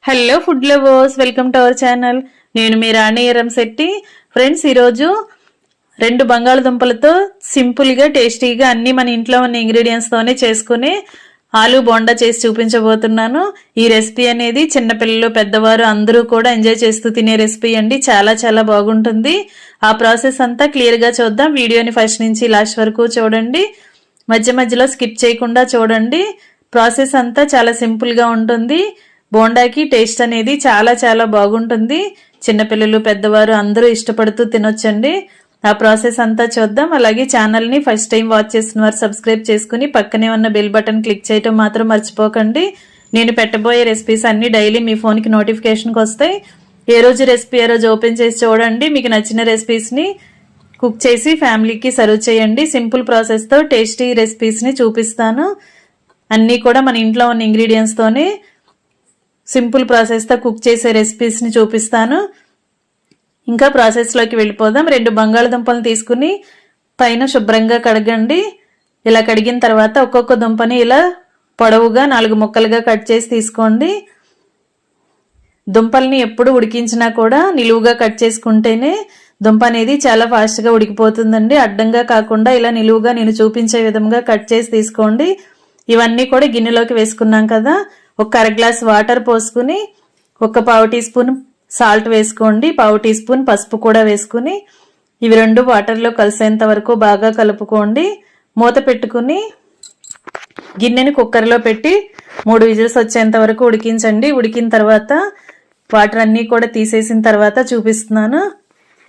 Hello food lovers, welcome to our channel. నేను మీ రాణి Eramsetti. Friends, ఈరోజు 2 బంగాళదుంపలతో సింపుల్గా టేస్టీగా అన్ని మన ఇంట్లో ఉన్న ఇంగ్రీడియంట్స్తోనే చేసుకుని ఆలూ బోండా చేసి చూపించబోతున్నాను. ఈ రెసిపీ అనేది చిన్నపిల్లలు పెద్దవారు అందరూ కూడా ఎంజాయ్ చేస్తూ తినే రెసిపీ అండి. చాలా చాలా బాగుంటుంది. ఆ ప్రాసెస్ అంతా క్లియర్గా చూద్దాం. వీడియోని ఫస్ట్ నుంచి లాస్ట్ వరకు చూడండి. మధ్య మధ్యలో స్కిప్ చేయకుండా చూడండి. ప్రాసెస్ అంతా చాలా సింపుల్గా ఉంటుంది. బోండాకి టేస్ట్ అనేది చాలా చాలా బాగుంటుంది. చిన్నపిల్లలు పెద్దవారు అందరూ ఇష్టపడుతూ తినొచ్చండి. ఆ ప్రాసెస్ అంతా చూద్దాం. అలాగే ఛానల్ని ఫస్ట్ టైం వాచ్ చేసిన వారు సబ్స్క్రైబ్ చేసుకుని పక్కనే ఉన్న బెల్ బటన్ క్లిక్ చేయటం మాత్రం మర్చిపోకండి. నేను పెట్టబోయే రెసిపీస్ అన్ని డైలీ మీ ఫోన్కి నోటిఫికేషన్కి వస్తాయి. ఏ రోజు రెసిపీ ఏ రోజు ఓపెన్ చేసి చూడండి. మీకు నచ్చిన రెసిపీస్ని కుక్ చేసి ఫ్యామిలీకి సర్వ్ చేయండి. సింపుల్ ప్రాసెస్తో టేస్టీ రెసిపీస్ని చూపిస్తాను. అన్నీ కూడా మన ఇంట్లో ఉన్న ఇంగ్రీడియంట్స్తోనే సింపుల్ ప్రాసెస్తో కుక్ చేసే రెసిపీస్ని చూపిస్తాను. ఇంకా ప్రాసెస్లోకి వెళ్ళిపోదాం. 2 బంగాళదుంపలను తీసుకుని పైన శుభ్రంగా కడగండి. ఇలా కడిగిన తర్వాత ఒక్కొక్క దుంపని ఇలా పొడవుగా 4 ముక్కలుగా కట్ చేసి తీసుకోండి. దుంపల్ని ఎప్పుడు ఉడికించినా కూడా నిలువుగా కట్ చేసుకుంటేనే దుంప అనేది చాలా ఫాస్ట్గా ఉడికిపోతుందండి. అడ్డంగా కాకుండా ఇలా నిలువుగా నేను చూపించే విధంగా కట్ చేసి తీసుకోండి. ఇవన్నీ కూడా గిన్నెలోకి వేసుకున్నాం కదా. ఒక 1/2 గ్లాస్ వాటర్ పోసుకుని ఒక 1/2 టీ స్పూన్ సాల్ట్ వేసుకోండి. 1/2 టీ స్పూన్ పసుపు కూడా వేసుకుని ఇవి 2 వాటర్లో కలిసేంత వరకు బాగా కలుపుకోండి. మూత పెట్టుకుని గిన్నెని కుక్కర్లో పెట్టి 3 విజిల్స్ వచ్చేంత వరకు ఉడికించండి. ఉడికిన తర్వాత వాటర్ అన్నీ కూడా తీసేసిన తర్వాత చూపిస్తున్నాను.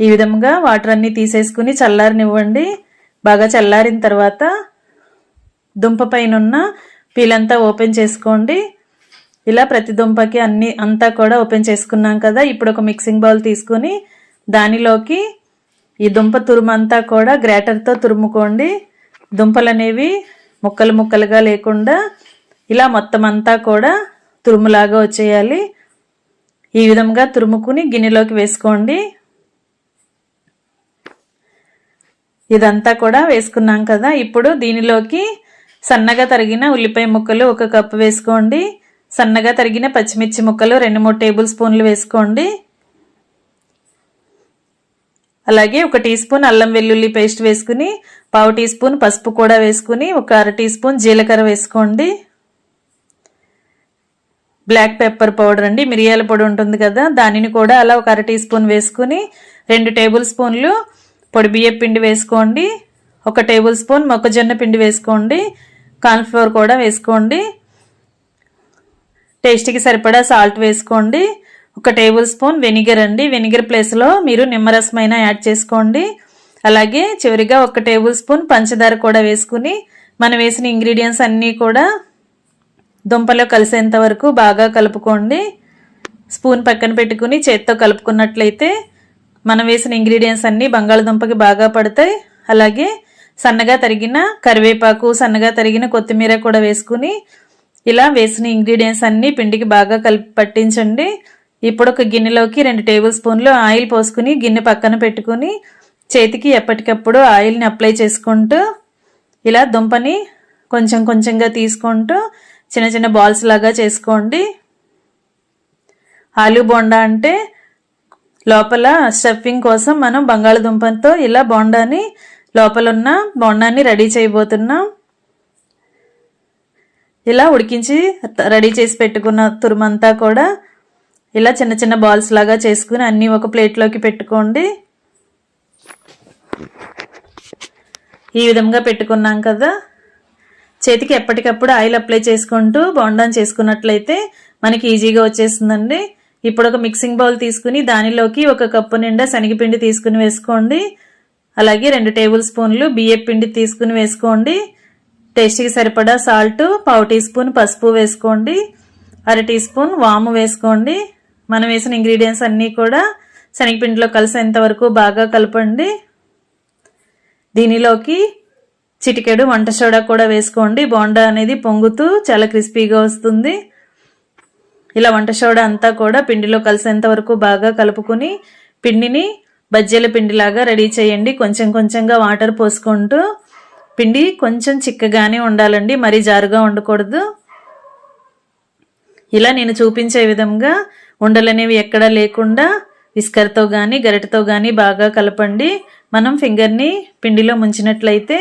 ఈ విధంగా వాటర్ అన్నీ తీసేసుకుని చల్లారనివ్వండి. బాగా చల్లారిన తర్వాత దుంప పైన ఉన్న పీలంతా ఓపెన్ చేసుకోండి. ఇలా ప్రతి దుంపకి అంతా కూడా ఓపెన్ చేసుకున్నాం కదా. ఇప్పుడు ఒక మిక్సింగ్ బౌల్ తీసుకుని దానిలోకి ఈ దుంప తురుమంతా కూడా గ్రేటర్తో తురుముకోండి. దుంపలు అనేవి ముక్కలు ముక్కలుగా లేకుండా ఇలా మొత్తం అంతా కూడా తురుములాగా వచ్చేయాలి. ఈ విధంగా తురుముకుని గిన్నెలోకి వేసుకోండి. ఇదంతా కూడా వేసుకున్నాం కదా. ఇప్పుడు దీనిలోకి సన్నగా తరిగిన ఉల్లిపాయ ముక్కలు 1 కప్పు వేసుకోండి. సన్నగా తరిగిన పచ్చిమిర్చి ముక్కలు 2-3 టేబుల్ స్పూన్లు వేసుకోండి. అలాగే 1 టీ స్పూన్ అల్లం వెల్లుల్లి పేస్ట్ వేసుకుని 1/2 టీ స్పూన్ పసుపు కూడా వేసుకుని ఒక 1/2 టీ స్పూన్ జీలకర్ర వేసుకోండి. బ్లాక్ పెప్పర్ పౌడర్ అండి, మిరియాల పొడి ఉంటుంది కదా, దానిని కూడా అలా ఒక 1/2 టీ స్పూన్ వేసుకుని 2 టేబుల్ స్పూన్లు పొడి బియ్యం పిండి వేసుకోండి. 1 టేబుల్ స్పూన్ మొక్కజొన్న పిండి వేసుకోండి. కార్న్ఫ్లోర్ కూడా వేసుకోండి. టేస్ట్కి సరిపడా సాల్ట్ వేసుకోండి. 1 టేబుల్ స్పూన్ వెనిగర్ అండి, వెనిగర్ ప్లేస్లో మీరు నిమ్మరసమైన యాడ్ చేసుకోండి. అలాగే చివరిగా 1 టేబుల్ స్పూన్ పంచదార కూడా వేసుకుని మనం వేసిన ఇంగ్రీడియంట్స్ అన్నీ కూడా దుంపలో కలిసేంత వరకు బాగా కలుపుకోండి. స్పూన్ పక్కన పెట్టుకుని చేత్తో కలుపుకున్నట్లయితే మనం వేసిన ఇంగ్రీడియంట్స్ అన్నీ బంగాళదుంపకి బాగా పడతాయి. అలాగే సన్నగా తరిగిన కరివేపాకు, సన్నగా తరిగిన కొత్తిమీర కూడా వేసుకుని ఇలా వేసిన ఇంగ్రీడియంట్స్ అన్నీ పిండికి బాగా కలిపి పట్టించండి. ఇప్పుడు ఒక గిన్నెలోకి 2 టేబుల్ స్పూన్లు ఆయిల్ పోసుకుని గిన్నె పక్కన పెట్టుకుని చేతికి ఎప్పటికప్పుడు ఆయిల్ని అప్లై చేసుకుంటూ ఇలా దుంపని కొంచెం కొంచెంగా తీసుకుంటూ చిన్న చిన్న బాల్స్ లాగా చేసుకోండి. ఆలూ బోండా అంటే లోపల స్టఫింగ్ కోసం మనం బంగాళదుంపతో ఇలా బోండాని లోపల ఉన్న బోండాన్ని రెడీ చేయబోతున్నాం. ఇలా ఉడికించి రెడీ చేసి పెట్టుకున్న తురుమంతా కూడా ఇలా చిన్న చిన్న బాల్స్ లాగా చేసుకుని అన్నీ ఒక ప్లేట్లోకి పెట్టుకోండి. ఈ విధంగా పెట్టుకున్నాం కదా. చేతికి ఎప్పటికప్పుడు ఆయిల్ అప్లై చేసుకుంటూ బోండాని చేసుకున్నట్లయితే మనకి ఈజీగా వచ్చేస్తుందండి. ఇప్పుడు ఒక మిక్సింగ్ బౌల్ తీసుకుని దానిలోకి 1 కప్పు నిండా శనగపిండి తీసుకుని వేసుకోండి. అలాగే 2 టేబుల్ స్పూన్లు బియ్యం పిండి తీసుకుని వేసుకోండి. టేస్ట్కి సరిపడా సాల్ట్, 1/2 టీ స్పూన్ పసుపు వేసుకోండి. 1/2 టీ స్పూన్ వాము వేసుకోండి. మనం వేసిన ఇంగ్రీడియంట్స్ అన్నీ కూడా శనగపిండిలో కలిసేంత వరకు బాగా కలపండి. దీనిలోకి చిటికెడు వంట సోడా కూడా వేసుకోండి. బోండా అనేది పొంగుతూ చాలా క్రిస్పీగా వస్తుంది. ఇలా వంట సోడా అంతా కూడా పిండిలో కలిసేంత వరకు బాగా కలుపుకుని పిండిని బజ్జీల పిండిలాగా రెడీ చేయండి. కొంచెం కొంచెంగా వాటర్ పోసుకుంటూ పిండి కొంచెం చిక్కగానే ఉండాలండి, మరీ జారుగా ఉండకూడదు. ఇలా నేను చూపించే విధంగా ఉండలనేవి ఎక్కడా లేకుండా విస్కర్తో కానీ గరిటతో కానీ బాగా కలపండి. మనం ఫింగర్ని పిండిలో ముంచినట్లయితే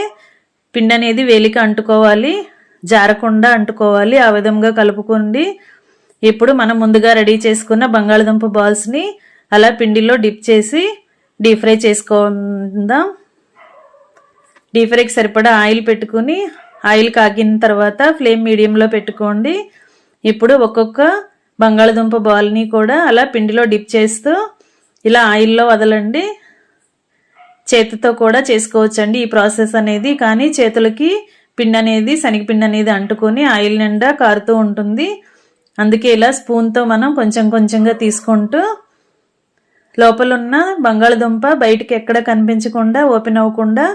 పిండి అనేది వేలికి అంటుకోవాలి, జారకుండా అంటుకోవాలి. ఆ విధంగా కలుపుకోండి. ఇప్పుడు మనం ముందుగా రెడీ చేసుకున్న బంగాళదుంప బాల్స్ని అలా పిండిలో డిప్ చేసి డీప్ ఫ్రై చేసుకుందాం. డీప్ ఫ్రైకి సరిపడా ఆయిల్ పెట్టుకుని ఆయిల్ కాగిన తర్వాత ఫ్లేమ్ మీడియంలో పెట్టుకోండి. ఇప్పుడు ఒక్కొక్క బంగాళదుంప బాల్ని కూడా అలా పిండిలో డిప్ చేస్తూ ఇలా ఆయిల్లో వదలండి. చేతితో కూడా చేసుకోవచ్చండి ఈ ప్రాసెస్ అనేది. కానీ చేతులకి పిండి అనేది శనగపిండి అనేది అంటుకొని ఆయిల్ నిండా కారుతూ ఉంటుంది. అందుకే ఇలా స్పూన్తో మనం కొంచెం కొంచెంగా తీసుకుంటూ లోపల ఉన్న బంగాళదుంప బయటికి ఎక్కడ కనిపించకుండా ఓపెన్ అవ్వకుండా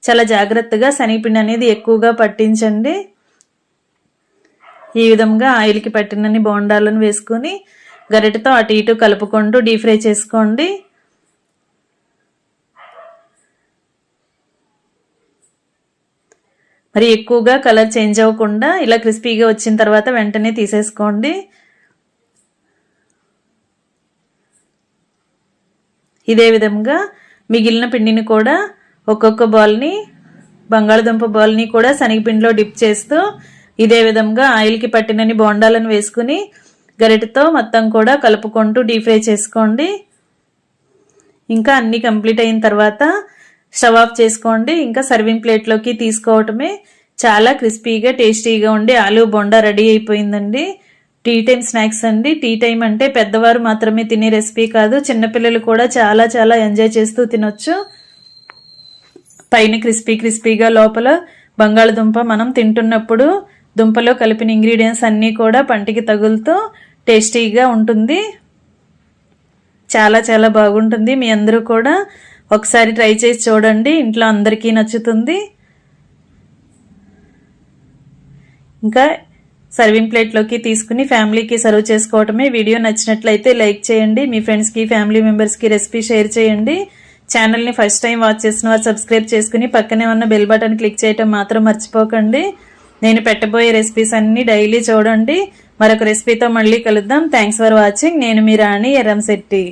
చాలా జాగ్రత్తగా శనగపిండి అనేది ఎక్కువగా పట్టించండి. ఈ విధంగా ఆయిల్కి పట్టినన్ని బోండాలను వేసుకొని గరిటెతో అటు ఇటు కలుపుకుంటూ డీప్ ఫ్రై చేసుకోండి. మరి ఎక్కువగా కలర్ చేంజ్ అవ్వకుండా ఇలా క్రిస్పీగా వచ్చిన తర్వాత వెంటనే తీసేసుకోండి. ఇదే విధంగా మిగిలిన పిండిని కూడా ఒక్కొక్క బాల్ని బంగాళదుంప బాల్ని కూడా శనగపిండిలో డిప్ చేస్తూ ఇదే విధంగా ఆయిల్కి పట్టినన్ని బోండాలను వేసుకుని గరిటెతో మొత్తం కూడా కలుపుకుంటూ డీప్ ఫ్రై చేసుకోండి. ఇంకా అన్నీ కంప్లీట్ అయిన తర్వాత స్టవ్ ఆఫ్ చేసుకోండి. ఇంకా సర్వింగ్ ప్లేట్లోకి తీసుకోవటమే. చాలా క్రిస్పీగా టేస్టీగా ఉండే ఆలూ బోండా రెడీ అయిపోయిందండి. టీ టైం స్నాక్స్ అండి. టీ టైం అంటే పెద్దవారు మాత్రమే తినే రెసిపీ కాదు, చిన్నపిల్లలు కూడా చాలా చాలా ఎంజాయ్ చేస్తూ తినొచ్చు. పైన క్రిస్పీగా లోపల బంగాళదుంప మనం తింటున్నప్పుడు దుంపలో కలిపిన ఇంగ్రీడియంట్స్ అన్నీ కూడా పంటికి తగులుతూ టేస్టీగా ఉంటుంది. చాలా చాలా బాగుంటుంది. మీ అందరూ కూడా ఒకసారి ట్రై చేసి చూడండి, ఇంట్లో అందరికీ నచ్చుతుంది. ఇంకా సర్వింగ్ ప్లేట్లోకి తీసుకుని ఫ్యామిలీకి సర్వ్ చేసుకోవటమే. వీడియో నచ్చినట్లయితే లైక్ చేయండి, మీ ఫ్రెండ్స్కి ఫ్యామిలీ మెంబర్స్కి రెసిపీ షేర్ చేయండి. ఛానల్ని ఫస్ట్ టైం వాచ్ చేసిన వారు సబ్స్క్రైబ్ చేసుకుని పక్కనే ఉన్న బెల్ బటన్ క్లిక్ చేయటం మాత్రం మర్చిపోకండి. నేను పెట్టబోయే రెసిపీస్ అన్నీ డైలీ చూడండి. మరొక రెసిపీతో మళ్ళీ కలుద్దాం. Thanks for watching. నేను మీ రాణి ఎర్రంశెట్టి.